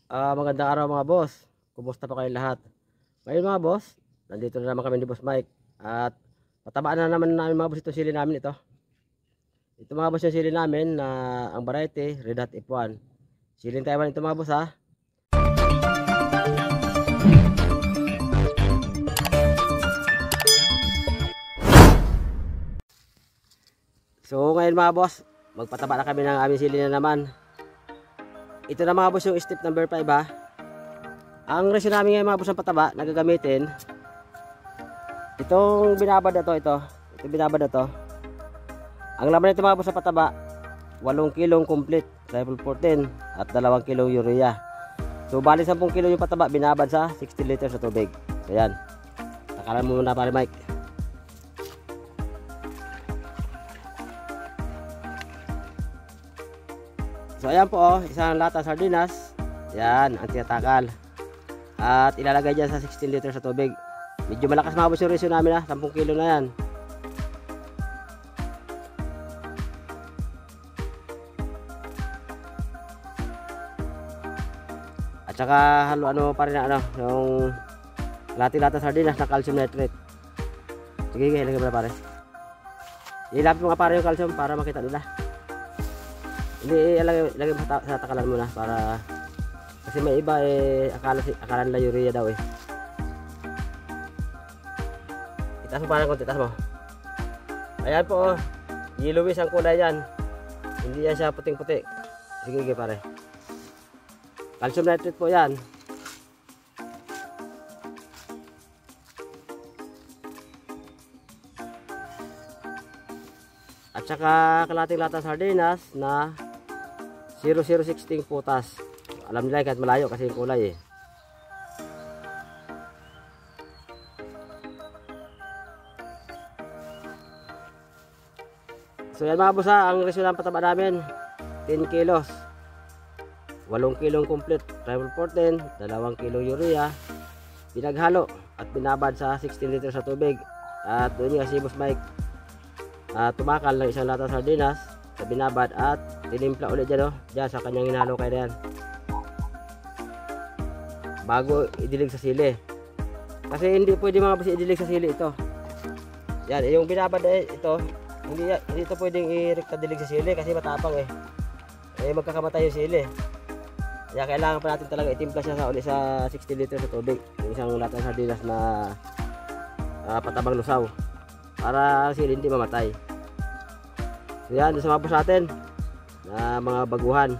Magandang araw mga boss. Kumusta pa kayo lahat? Ngayon mga boss, nandito na naman kami ni Boss Mike. At patabaan na naman namin mga boss itong sili namin ito. Ito mga boss yung sili namin na ang variety Red Hot F1. Siling Taiwan ito mga boss ha. So ngayon mga boss, magpataba na kami ng aming sili na naman. Ito na mga boss yung step number 5 ha. Ang resyo namin ngayon mga boss ng pataba na gagamitin, itong binabad na to, itong binabad na to. Ang laman nito mga boss sa pataba, 8 kilong complete triple 14 at 2 kilong urea. So bali 10 kilo yung pataba binabad sa 60 liters na tubig. So yan, takalan mo muna pare Mike. So ayan po oh, isang lata sardinas. Yan, ang tinatakal. At ilalagay dyan sa 16 liters sa tubig. Medyo malakas mga boss yung ratio namin ha, 10 kilo na yan. At saka halo pa rin na yung lati-lata sardinas na calcium nitrate. Sige, ilagay mo na pare. Ilapit mo nga pare yung calcium para makita nila. Hindi ilagay mo sa takalan muna para kasi may iba akala nila urea daw eh. Itaas mo parang konti, itaas mo. Ayan po oh, yellowish ang kulay yan. Hindi yan siya puting-puti. Sige pare. Calcium nitrate po yan. At saka kalating lata sardinas na 0016 putas. Alam nila kahit malayo kasi yung kulay eh. So yan mga boss ha, ang resyo ng pataba namin 10 kilos, 8 kilong complete triple 14, 2 kilong urea, pinaghalo at binabad sa 16 liters sa tubig. At doon nga si Boss Mike tumakal ng isang lata sardinas sa binabad at tinimpla ulit dyan, dyan sa kanyang hinalo kayo na yan bago idilig sa sili, kasi hindi pwede mga boss idilig sa sili ito. Yan, yung binabad ito hindi ito pwedeng i-rekta dilig sa sili kasi matapang magkakamatay yung sili. Kaya kailangan pa natin talaga itimpla siya ulit sa 60 liters sa tubig, yung isang lata sardinas na patabang lusaw para sili hindi mamatay. So yan, doon sa mga boss natin na mga baguhan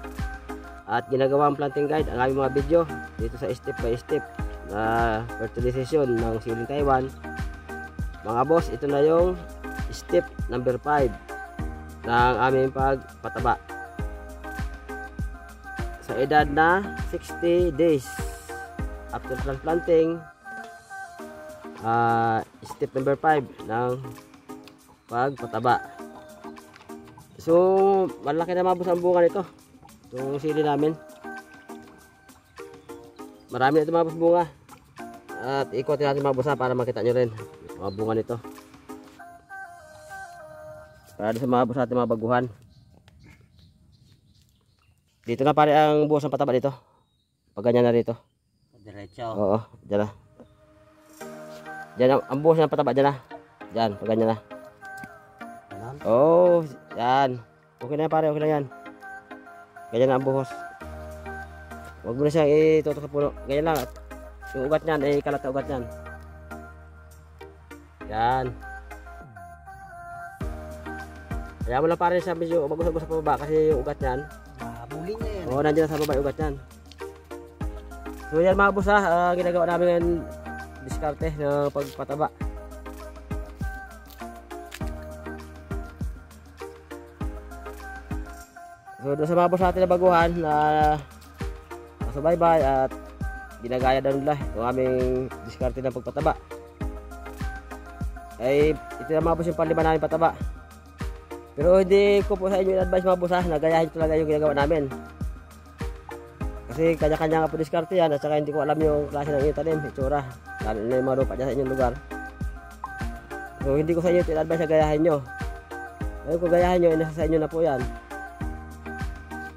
at ginagawa ang planting guide ang aming mga video dito sa step by step na fertilization ng siling Taiwan. Mga boss, ito na yung step number 5 ng aming pagpataba sa edad na 60 days after planting. Step number 5 ng pagpataba. So malaki na mga boss ang bunga nito, itong sili namin. Marami na ito mga boss bunga. At ikotin natin mga boss para makita nyo rin mga bunga nito, para sa mga boss natin mga baguhan. Dito na pare ang buhos ng pataba dito, pag ganyan na rito diretso. Oo, dyan na. Dyan ang buhos ng pataba, dyan na. Dyan, pag ganyan na. Oh, yan. Okay na yan pare, okay na yan. Ganyan na ang buhos. Huwag mo na siyang itutok sa puno. Ganyan lang. Yung ugat niyan, kalat na ugat niyan. Yan. Kaya mo lang pare siya medyo bagus-bagus sa pababa kasi yung ugat niyan. Buling na yan. Oo, nandiyan na sa baba yung ugat niyan. So yan mga boss ha, ginagawa namin ngayon diskarte ng pagpataba. So doon sa mga boss natin na baguhan na nasubaybay at ginagaya daw nila yung aming diskarte ng pagpataba, ay ito na mga boss yung panlima namin pataba. Pero hindi ko po sa inyo advice mga boss na gayahin talaga yung ginagawa namin, kasi kanya-kanya nga po diskarte yan at saka hindi ko alam yung klase ng itanim, itsura, lalo na yung mga lupa dyan sa inyong lugar. So hindi ko sa inyo advice na gayahin nyo. Kung gayahin nyo, nasa sa inyo na po yan.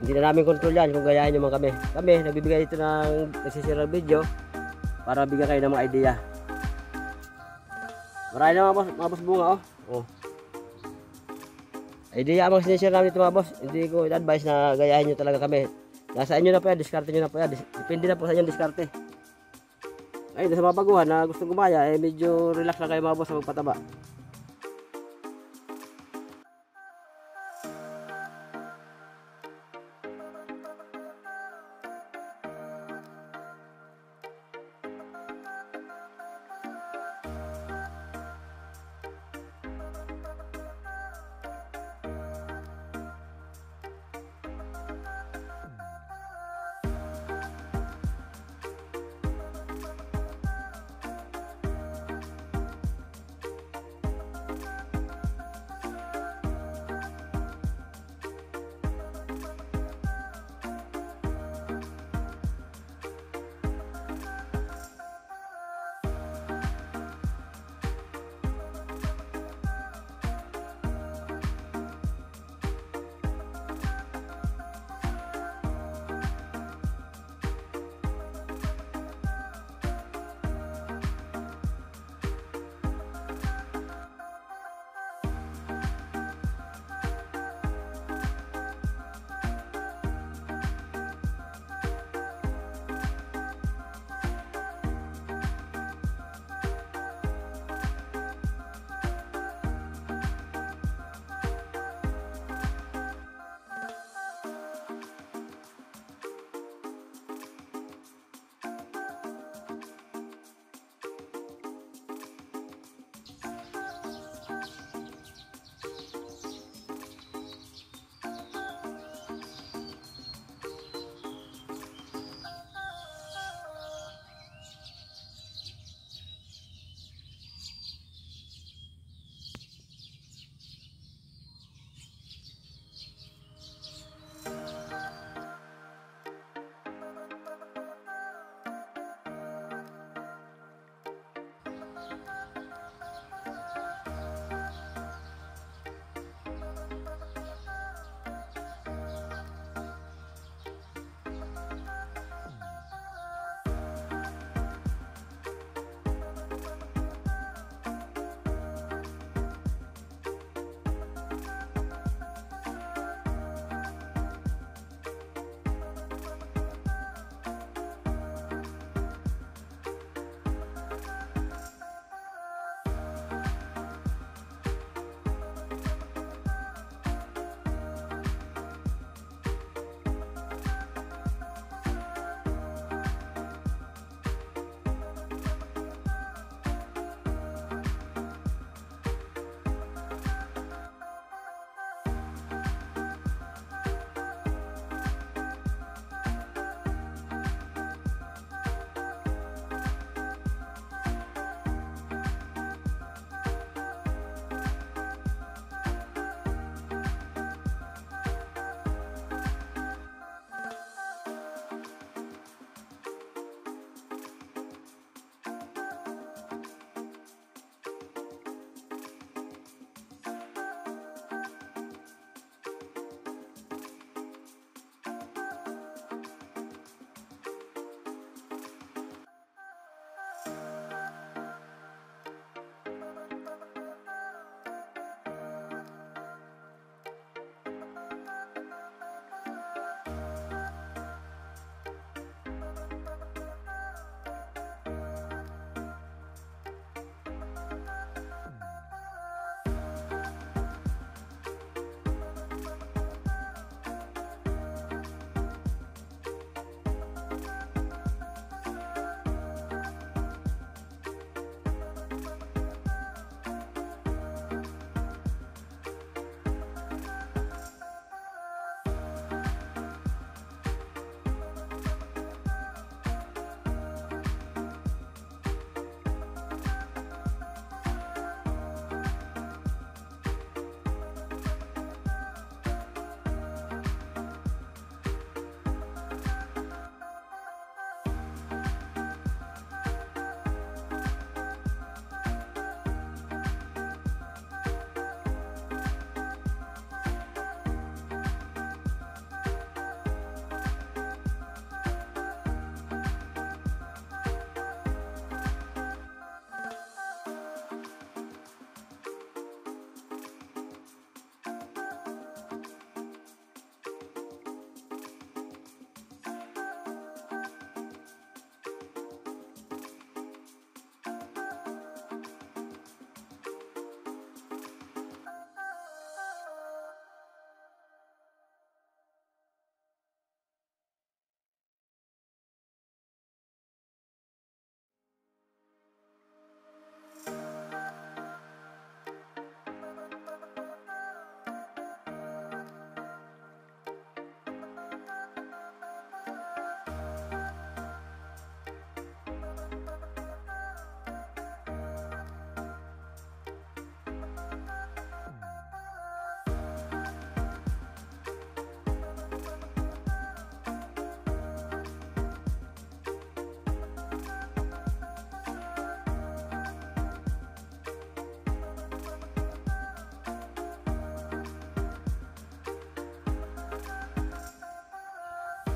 Hindi na namin control yan kung gayahin nyo man kami. Kami, nagbibigay ito ng nagsishare ng video para bigyan kayo ng mga idea. Marami na mga boss bunga oh. Oh. Idea ang sinishare namin ito mga boss. Hindi ko advice na gayahin nyo talaga kami. Nasa inyo na po yan, diskarte nyo na po yan. Depende na po sa inyong diskarte. Ayun, sa mga baguhan na gusto gumaya, medyo relax lang kayo mga boss sa magpataba.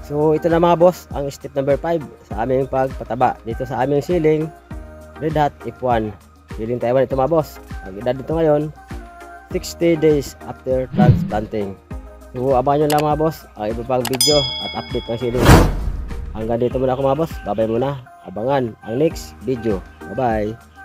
So ito na mga boss, ang step number 5 sa aming pagpataba dito sa aming siling Red Hot F1 siling Taiwan. Ito mga boss, ang edad dito ngayon 60 days after transplanting. So abangan nyo lang mga boss ang iba pang video at update ng siling. Hanggang dito muna ako mga boss, babay muna, abangan ang next video. Bye bye.